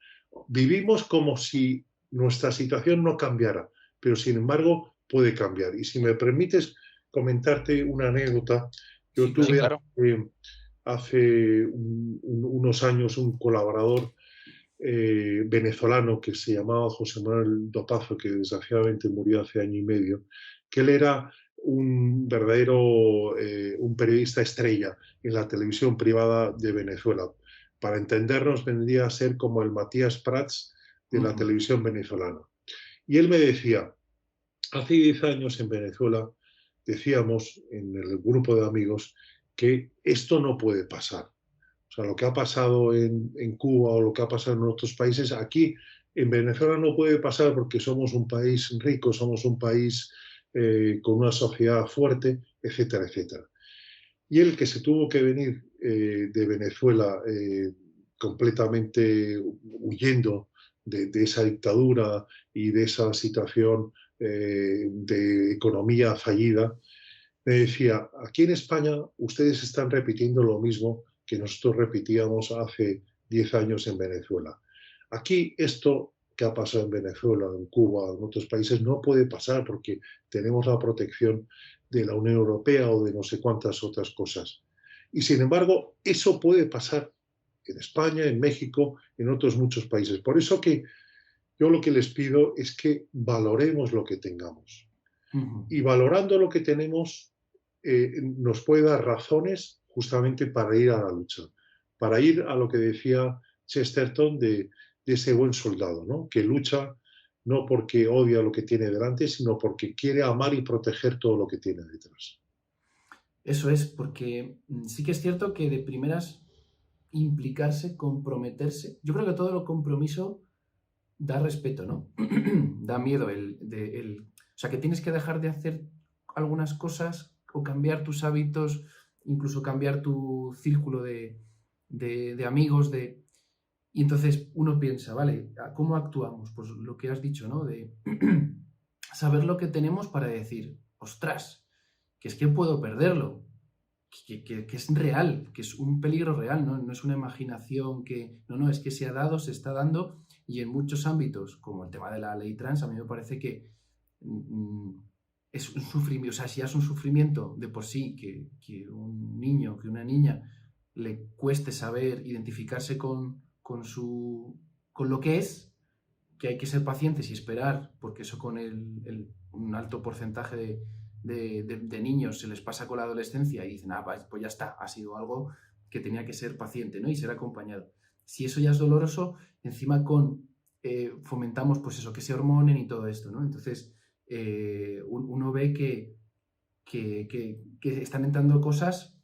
Vivimos como si nuestra situación no cambiara, pero sin embargo puede cambiar. Y si me permites comentarte una anécdota, yo tuve hace unos años un colaborador venezolano que se llamaba José Manuel Dopazo, que desgraciadamente murió hace año y medio, que él era un verdadero, un periodista estrella en la televisión privada de Venezuela. Para entendernos, vendría a ser como el Matías Prats de la televisión venezolana. Y él me decía, hace 10 años en Venezuela decíamos en el grupo de amigos que esto no puede pasar. O sea, lo que ha pasado en Cuba o lo que ha pasado en otros países, aquí en Venezuela no puede pasar porque somos un país rico, somos un país con una sociedad fuerte, etcétera, etcétera. Y él, que se tuvo que venir de Venezuela completamente huyendo de esa dictadura y de esa situación de economía fallida, me decía, aquí en España ustedes están repitiendo lo mismo que nosotros repetíamos hace 10 años en Venezuela. Aquí esto que ha pasado en Venezuela, en Cuba, en otros países, no puede pasar porque tenemos la protección de la Unión Europea o de no sé cuántas otras cosas. Y sin embargo, eso puede pasar en España, en México, en otros muchos países. Por eso que yo lo que les pido es que valoremos lo que tengamos. Ujú. Y valorando lo que tenemos, nos puede dar razones justamente para ir a la lucha, para ir a lo que decía Chesterton de ese buen soldado, ¿no? Que lucha no porque odia lo que tiene delante, sino porque quiere amar y proteger todo lo que tiene detrás. Eso es, porque sí que es cierto que de primeras implicarse, comprometerse, yo creo que todo el compromiso da respeto, ¿no? Da miedo o sea, que tienes que dejar de hacer algunas cosas o cambiar tus hábitos, incluso cambiar tu círculo de amigos, y entonces uno piensa, vale, ¿cómo actuamos? Pues lo que has dicho, ¿no? De saber lo que tenemos para decir, ostras, que es que puedo perderlo, que es real, que es un peligro real, ¿no? No es una imaginación no, es que se ha dado, se está dando, y en muchos ámbitos, como el tema de la ley trans, a mí me parece que es un sufrimiento, o sea, si ya es un sufrimiento de por sí, que un niño, que una niña le cueste saber identificarse con lo que es, que hay que ser pacientes y esperar, porque eso con un alto porcentaje de niños se les pasa con la adolescencia y dicen, pues ya está, ha sido algo que tenía que ser paciente, ¿no? Y ser acompañado. Si eso ya es doloroso, encima fomentamos pues eso, que se hormonen y todo esto, ¿no? Entonces, uno ve que están entrando cosas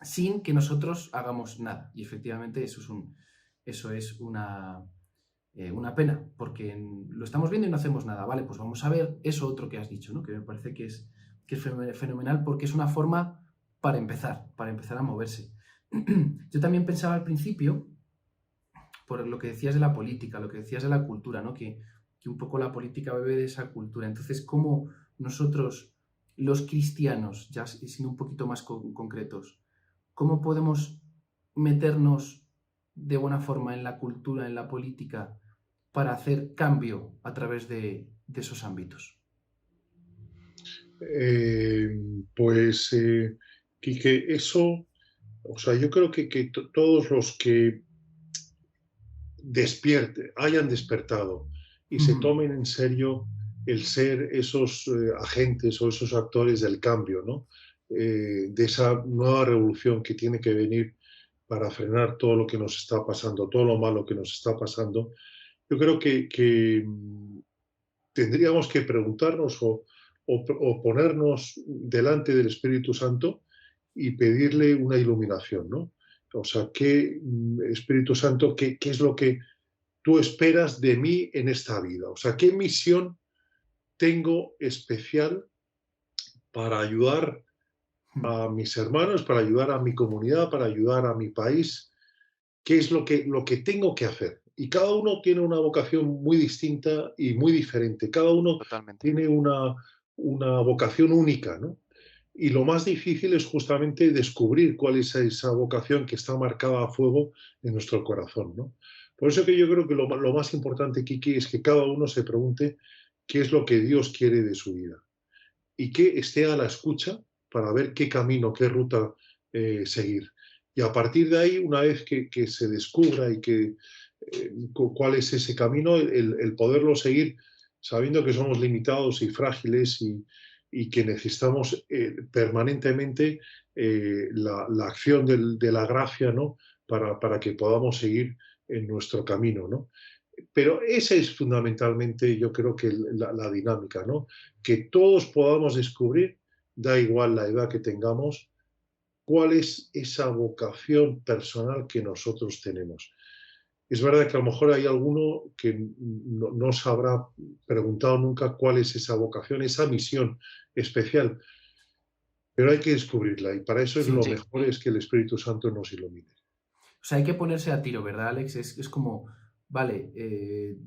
sin que nosotros hagamos nada. Y efectivamente eso es una pena, porque lo estamos viendo y no hacemos nada. Vale, pues vamos a ver eso otro que has dicho, ¿no? Que me parece que es fenomenal porque es una forma para empezar a moverse. Yo también pensaba al principio, por lo que decías de la política, lo que decías de la cultura, ¿no? Que un poco la política bebe de esa cultura. Entonces, ¿cómo nosotros, los cristianos, ya siendo un poquito más concretos, cómo podemos meternos de buena forma en la cultura, en la política, para hacer cambio a través de esos ámbitos? Eh, pues, Quique, eso, o sea, yo creo que todos los que hayan despertado y se Ujú. tomen en serio el ser esos agentes o esos actores del cambio, ¿no? De esa nueva revolución que tiene que venir para frenar todo lo que nos está pasando, todo lo malo que nos está pasando. Yo creo que tendríamos que preguntarnos o ponernos delante del Espíritu Santo y pedirle una iluminación, ¿no? O sea, ¿qué Espíritu Santo, qué es lo que tú esperas de mí en esta vida? O sea, ¿qué misión tengo especial para ayudar a mis hermanos, para ayudar a mi comunidad, para ayudar a mi país? ¿Qué es lo que tengo que hacer? Y cada uno tiene una vocación muy distinta y muy diferente. Cada uno Totalmente. tiene una vocación única, ¿no? Y lo más difícil es justamente descubrir cuál es esa vocación que está marcada a fuego en nuestro corazón, ¿no? Por eso que yo creo que lo más importante, Kiki, es que cada uno se pregunte qué es lo que Dios quiere de su vida y que esté a la escucha para ver qué camino, qué ruta seguir. Y a partir de ahí, una vez que se descubra y cuál es ese camino, el poderlo seguir sabiendo que somos limitados y frágiles y que necesitamos permanentemente la acción de la gracia, ¿no? Para que podamos seguir en nuestro camino, ¿no? Pero esa es fundamentalmente, yo creo que la dinámica, ¿no? Que todos podamos descubrir, da igual la edad que tengamos, cuál es esa vocación personal que nosotros tenemos. Es verdad que a lo mejor hay alguno que no se habrá preguntado nunca cuál es esa vocación, esa misión especial, pero hay que descubrirla y para eso es lo Sí. Sí, mejor es que el Espíritu Santo nos ilumine. O sea, hay que ponerse a tiro, ¿verdad, Alex? Es como, vale,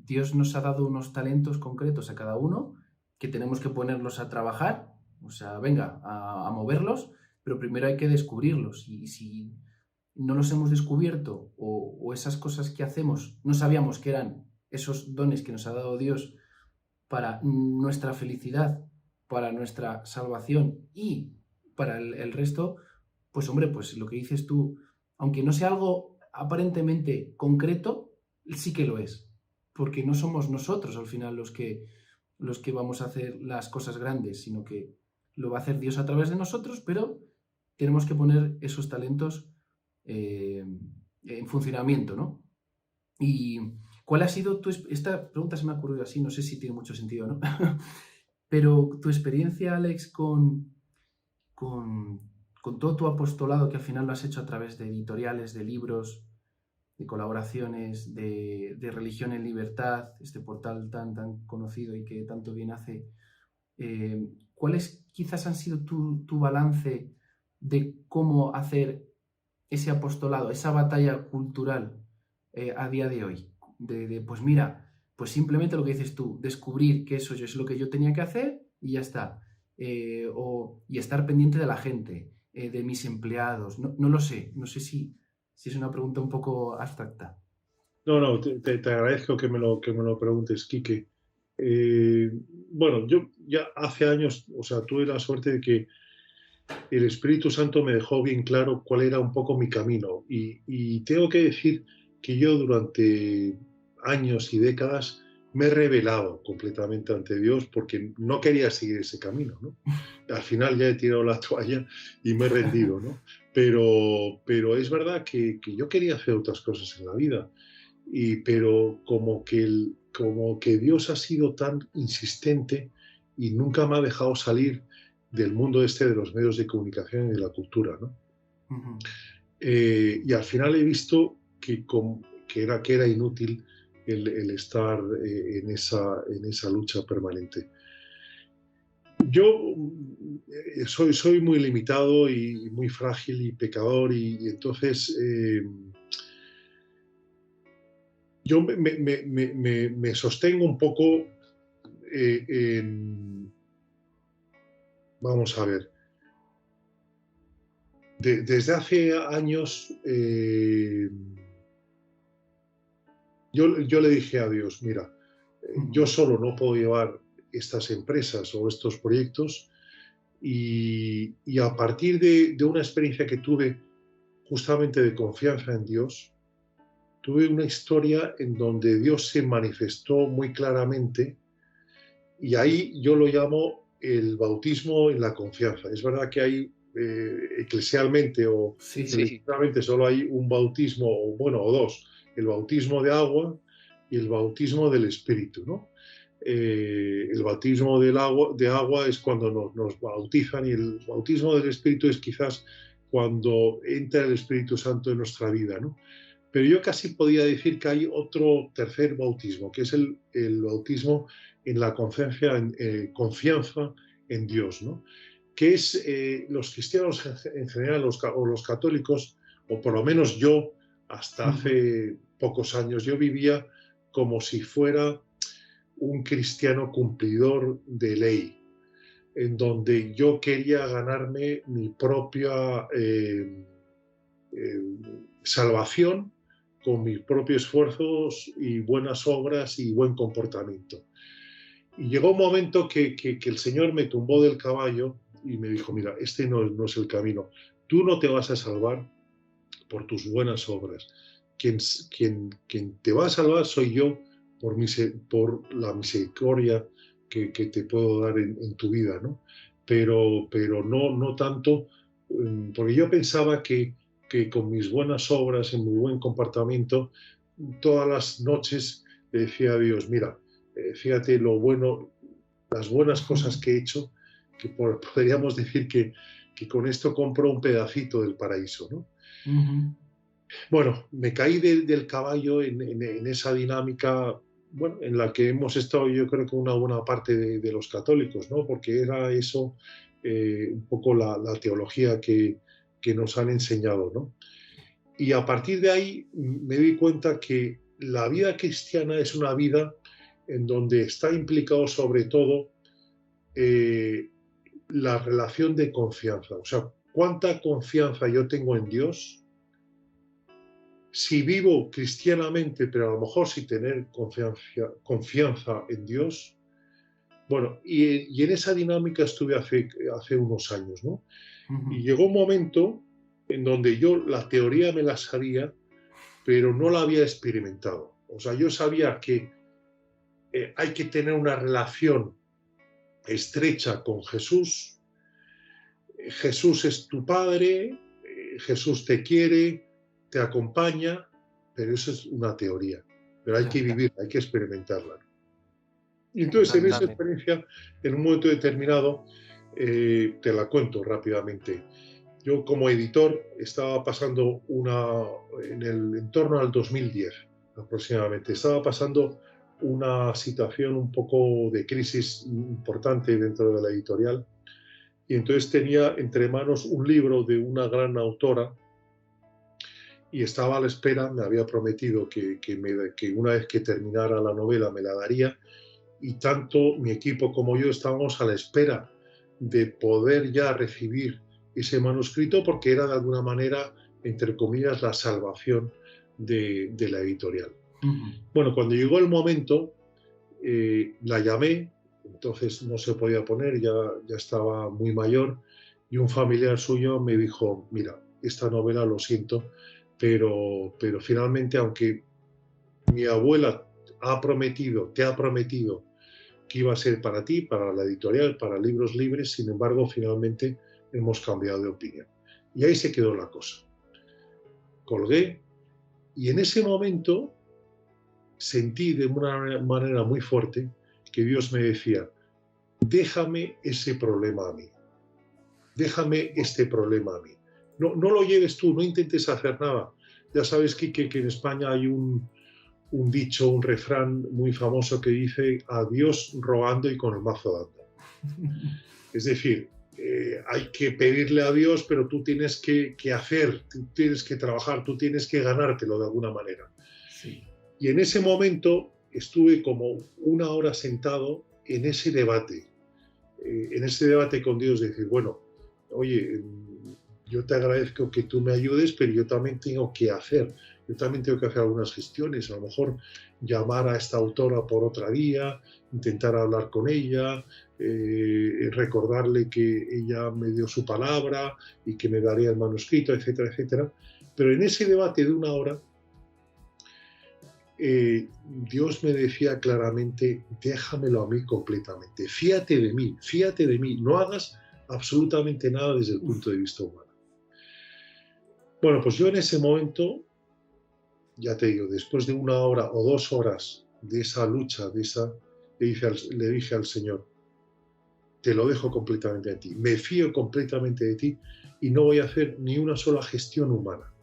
Dios nos ha dado unos talentos concretos a cada uno que tenemos que ponerlos a trabajar, o sea, venga, a moverlos, pero primero hay que descubrirlos. Y si no los hemos descubierto o esas cosas que hacemos no sabíamos que eran esos dones que nos ha dado Dios para nuestra felicidad, para nuestra salvación y para el resto, pues hombre, pues lo que dices tú, aunque no sea algo aparentemente concreto, sí que lo es, porque no somos nosotros al final los que vamos a hacer las cosas grandes, sino que lo va a hacer Dios a través de nosotros, pero tenemos que poner esos talentos en funcionamiento, ¿no? Y ¿cuál ha sido esta pregunta se me ha ocurrido así, no sé si tiene mucho sentido, ¿no? Pero tu experiencia, Alex, con, con todo tu apostolado que al final lo has hecho a través de editoriales, de libros, de colaboraciones, de Religión en Libertad, este portal tan conocido y que tanto bien hace, ¿cuáles quizás han sido tu balance de cómo hacer ese apostolado, esa batalla cultural a día de hoy? Pues mira, pues simplemente lo que dices tú, descubrir que eso es lo que yo tenía que hacer y ya está. Y estar pendiente de la gente, de mis empleados. No, no lo sé, no sé si es una pregunta un poco abstracta. No, no, te agradezco que me lo preguntes, Quique. Eh, bueno, yo ya hace años, o sea, tuve la suerte de que el Espíritu Santo me dejó bien claro cuál era un poco mi camino. Y tengo que decir que yo durante años y décadas me he rebelado completamente ante Dios porque no quería seguir ese camino, ¿no? Al final ya he tirado la toalla y me he rendido, ¿no? Pero es verdad que yo quería hacer otras cosas en la vida, pero como que Dios ha sido tan insistente y nunca me ha dejado salir del mundo este de los medios de comunicación y de la cultura, ¿no? Ujú. Y al final he visto que era inútil el estar en esa lucha permanente. Yo soy muy limitado y muy frágil y pecador y entonces yo me sostengo un poco vamos a ver, desde hace años yo le dije a Dios, mira, yo solo no puedo llevar estas empresas o estos proyectos y a partir de una experiencia que tuve justamente de confianza en Dios, tuve una historia en donde Dios se manifestó muy claramente y ahí yo lo llamo el bautismo en la confianza. Es verdad que hay eclesialmente o Sí, religiosamente solo hay un bautismo, o bueno, o dos, el bautismo de agua y el bautismo del Espíritu, ¿no? El bautismo de agua es cuando nos bautizan y el bautismo del Espíritu es quizás cuando entra el Espíritu Santo en nuestra vida, ¿no? Pero yo casi podía decir que hay otro tercer bautismo, que es el bautismo en la confianza en Dios, ¿no? Que es los cristianos en general, o los católicos, o por lo menos yo, hasta hace pocos años, yo vivía como si fuera un cristiano cumplidor de ley, en donde yo quería ganarme mi propia eh, salvación con mis propios esfuerzos y buenas obras y buen comportamiento. Y llegó un momento que el Señor me tumbó del caballo y me dijo, mira, este no es el camino. Tú no te vas a salvar por tus buenas obras. Quien te va a salvar soy yo por la misericordia que te puedo dar en tu vida, ¿no? Pero no tanto, porque yo pensaba que con mis buenas obras, en mi buen comportamiento, todas las noches le decía a Dios, mira, fíjate lo bueno, las buenas cosas que he hecho, podríamos decir que con esto compro un pedacito del paraíso, ¿no? Ujú. Bueno, me caí del caballo en esa dinámica, bueno, en la que hemos estado yo creo que una buena parte de los católicos, ¿no? Porque era eso un poco la teología que nos han enseñado, ¿no? Y a partir de ahí me di cuenta que la vida cristiana es una vida en donde está implicado sobre todo eh, la relación de confianza. O sea, cuánta confianza yo tengo en Dios si vivo cristianamente, pero a lo mejor sin tener confianza en Dios. Bueno, y en esa dinámica estuve hace unos años, ¿no? Y llegó un momento en donde yo la teoría me la sabía, pero no la había experimentado. O sea, yo sabía que hay que tener una relación estrecha con Jesús. Jesús es tu Padre, Jesús te quiere, te acompaña, pero eso es una teoría. Pero hay que vivirla, hay que experimentarla. Y entonces en esa experiencia, en un momento determinado, te la cuento rápidamente. Yo como editor estaba pasando en torno al 2010 aproximadamente, estaba pasando una situación un poco de crisis importante dentro de la editorial, y entonces tenía entre manos un libro de una gran autora y estaba a la espera, me había prometido que una vez que terminara la novela me la daría, y tanto mi equipo como yo estábamos a la espera de poder ya recibir ese manuscrito, porque era de alguna manera, entre comillas, la salvación de la editorial. Bueno, cuando llegó el momento, la llamé, entonces no se podía poner, ya estaba muy mayor, y un familiar suyo me dijo, mira, esta novela lo siento, pero finalmente, aunque mi abuela te ha prometido que iba a ser para ti, para la editorial, para Libros Libres, sin embargo, finalmente hemos cambiado de opinión. Y ahí se quedó la cosa. Colgué, y en ese momento sentí de una manera muy fuerte que Dios me decía, déjame ese problema a mí, déjame este problema a mí. No lo lleves tú, no intentes hacer nada. Ya sabes, Quique, que en España hay un dicho, un refrán muy famoso que dice a Dios rogando y con el mazo dando. Es decir, hay que pedirle a Dios, pero tú tienes que hacer, tú tienes que trabajar, tú tienes que ganártelo de alguna manera. Sí. Y en ese momento estuve como una hora sentado en ese debate con Dios, de decir, bueno, oye, yo te agradezco que tú me ayudes, pero yo también tengo que hacer algunas gestiones, a lo mejor llamar a esta autora por otra vía, intentar hablar con ella, recordarle que ella me dio su palabra y que me daría el manuscrito, etcétera, etcétera. Pero en ese debate de una hora, Dios me decía claramente, déjamelo a mí completamente, fíate de mí, no hagas absolutamente nada desde el punto de vista humano. Bueno, pues yo en ese momento, ya te digo, después de 1 hora o 2 horas de esa lucha, le dije al Señor, te lo dejo completamente a ti, me fío completamente de ti y no voy a hacer ni una sola gestión humana.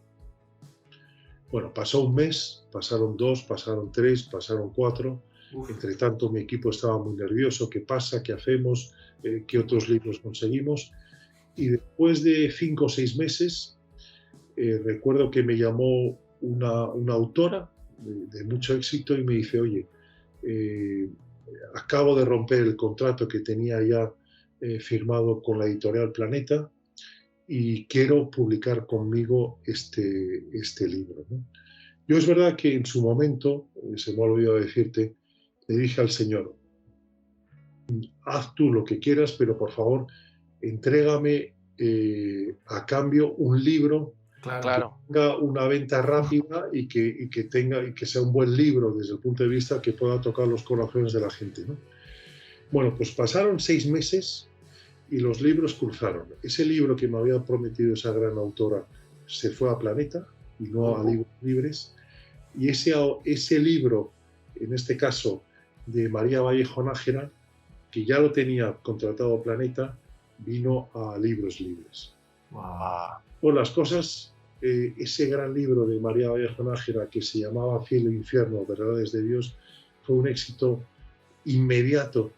Bueno, pasó un mes, pasaron 2, pasaron 3, pasaron 4. Entre tanto, mi equipo estaba muy nervioso. ¿Qué pasa? ¿Qué hacemos? ¿Qué otros libros conseguimos? Y después de 5 o 6 meses, recuerdo que me llamó una autora de mucho éxito y me dice, oye, acabo de romper el contrato que tenía ya firmado con la editorial Planeta y quiero publicar conmigo este libro, ¿no? Yo es verdad que en su momento, se me ha olvidado decirte, le dije al Señor, haz tú lo que quieras, pero por favor, entrégame a cambio un libro Claro. que tenga una venta rápida y que sea un buen libro desde el punto de vista que pueda tocar los corazones de la gente, ¿no? Bueno, pues pasaron 6 meses y los libros cruzaron. Ese libro que me había prometido esa gran autora se fue a Planeta y no a Libros Libres. Y ese libro, en este caso de María Vallejo Nájera, que ya lo tenía contratado Planeta, vino a Libros Libres. Wow. Bueno, las cosas, ese gran libro de María Vallejo Nájera que se llamaba Cielo e Infierno, Verdades de Dios, fue un éxito inmediato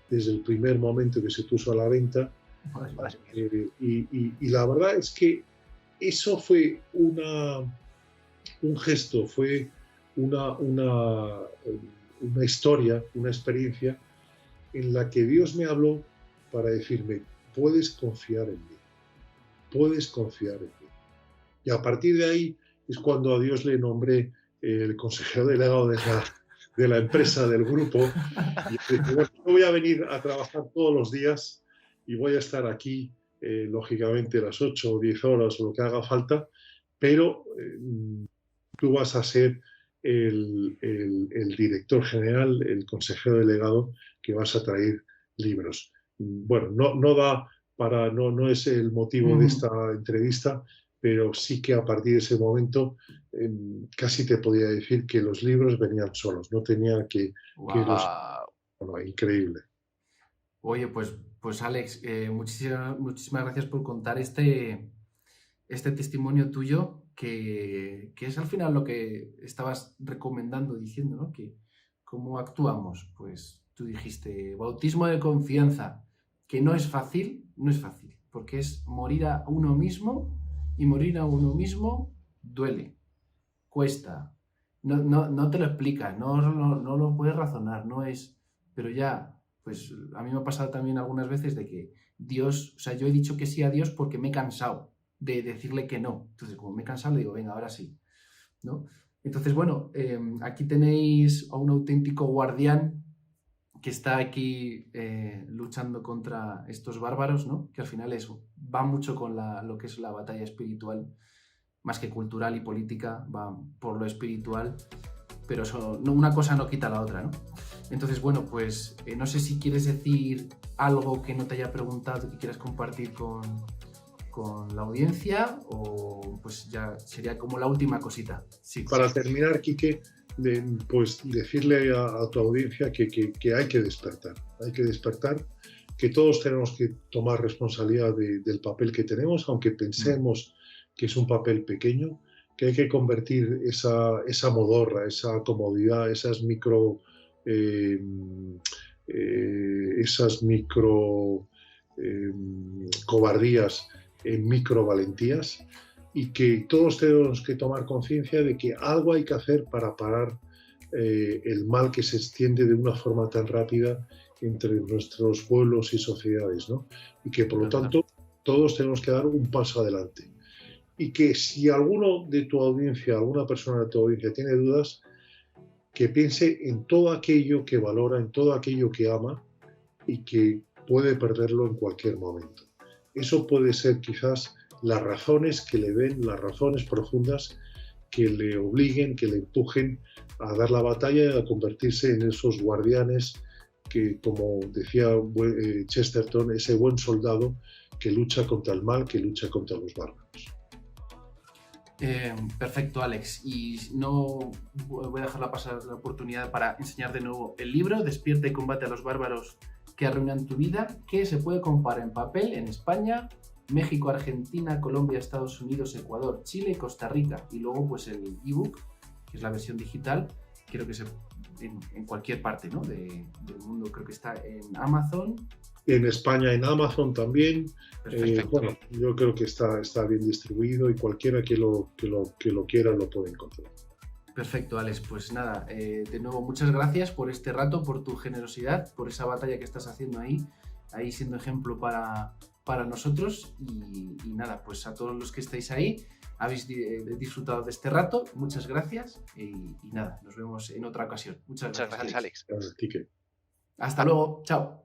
desde el primer momento que se puso a la venta. Y la verdad es que eso fue un gesto, fue una historia, una experiencia en la que Dios me habló para decirme, puedes confiar en mí, puedes confiar en mí. Y a partir de ahí es cuando a Dios le nombré el consejero delegado de la empresa, del grupo, y dije, bueno, yo voy a venir a trabajar todos los días y voy a estar aquí, lógicamente, las 8 o 10 horas o lo que haga falta, pero tú vas a ser el director general, el consejero delegado, que vas a traer libros. Bueno, no es el motivo de esta entrevista, pero sí que a partir de ese momento casi te podía decir que los libros venían solos, no tenía que los... Wow. Bueno, increíble. Oye, pues Alex, muchísimas gracias por contar este testimonio tuyo, que es al final lo que estabas recomendando, diciendo, ¿no? Que cómo actuamos. Pues tú dijiste, bautismo de confianza, que no es fácil, porque es morir a uno mismo, y morir a uno mismo duele, cuesta, no te lo explicas, no lo puedes razonar, no es, pero ya, pues a mí me ha pasado también algunas veces de que Dios, o sea, yo he dicho que sí a Dios porque me he cansado de decirle que no, entonces como me he cansado le digo, venga, ahora sí, ¿no? Entonces, bueno, aquí tenéis a un auténtico guardián que está aquí luchando contra estos bárbaros, ¿no? Que al final va mucho con lo que es la batalla espiritual, más que cultural y política, va por lo espiritual, pero una cosa no quita la otra, ¿no? Entonces, bueno, pues no sé si quieres decir algo que no te haya preguntado, que quieras compartir con la audiencia, o pues ya sería como la última cosita. Sí. Para terminar, Quique, pues decirle a tu audiencia que hay que despertar, que todos tenemos que tomar responsabilidad del papel que tenemos, aunque pensemos que es un papel pequeño, que hay que convertir esa modorra, esa comodidad, esas micro cobardías en micro valentías, y que todos tenemos que tomar conciencia de que algo hay que hacer para parar el mal que se extiende de una forma tan rápida entre nuestros pueblos y sociedades, ¿no? Y que por lo tanto todos tenemos que dar un paso adelante. Y que si alguno de tu audiencia, alguna persona de tu audiencia tiene dudas, que piense en todo aquello que valora, en todo aquello que ama y que puede perderlo en cualquier momento. Eso puede ser quizás las razones que le den, las razones profundas que le obliguen, que le empujen a dar la batalla y a convertirse en esos guardianes que, como decía Chesterton, ese buen soldado que lucha contra el mal, que lucha contra los bárbaros. Perfecto, Alex. Y no voy a dejarla pasar la oportunidad para enseñar de nuevo el libro, Despierta y combate a los bárbaros que arruinan tu vida, que se puede comprar en papel en España, México, Argentina, Colombia, Estados Unidos, Ecuador, Chile y Costa Rica. Y luego pues el ebook, que es la versión digital, creo que en cualquier parte, ¿no? del mundo, creo que está en Amazon. En España, en Amazon también. Bueno, yo creo que está bien distribuido y cualquiera que lo quiera lo puede encontrar. Perfecto, Alex. Pues nada, de nuevo muchas gracias por este rato, por tu generosidad, por esa batalla que estás haciendo ahí siendo ejemplo para nosotros y nada, pues a todos los que estáis ahí, habéis disfrutado de este rato, muchas gracias y nada, nos vemos en otra ocasión. Muchas gracias, Alex. Gracias, Quique. Hasta luego, chao.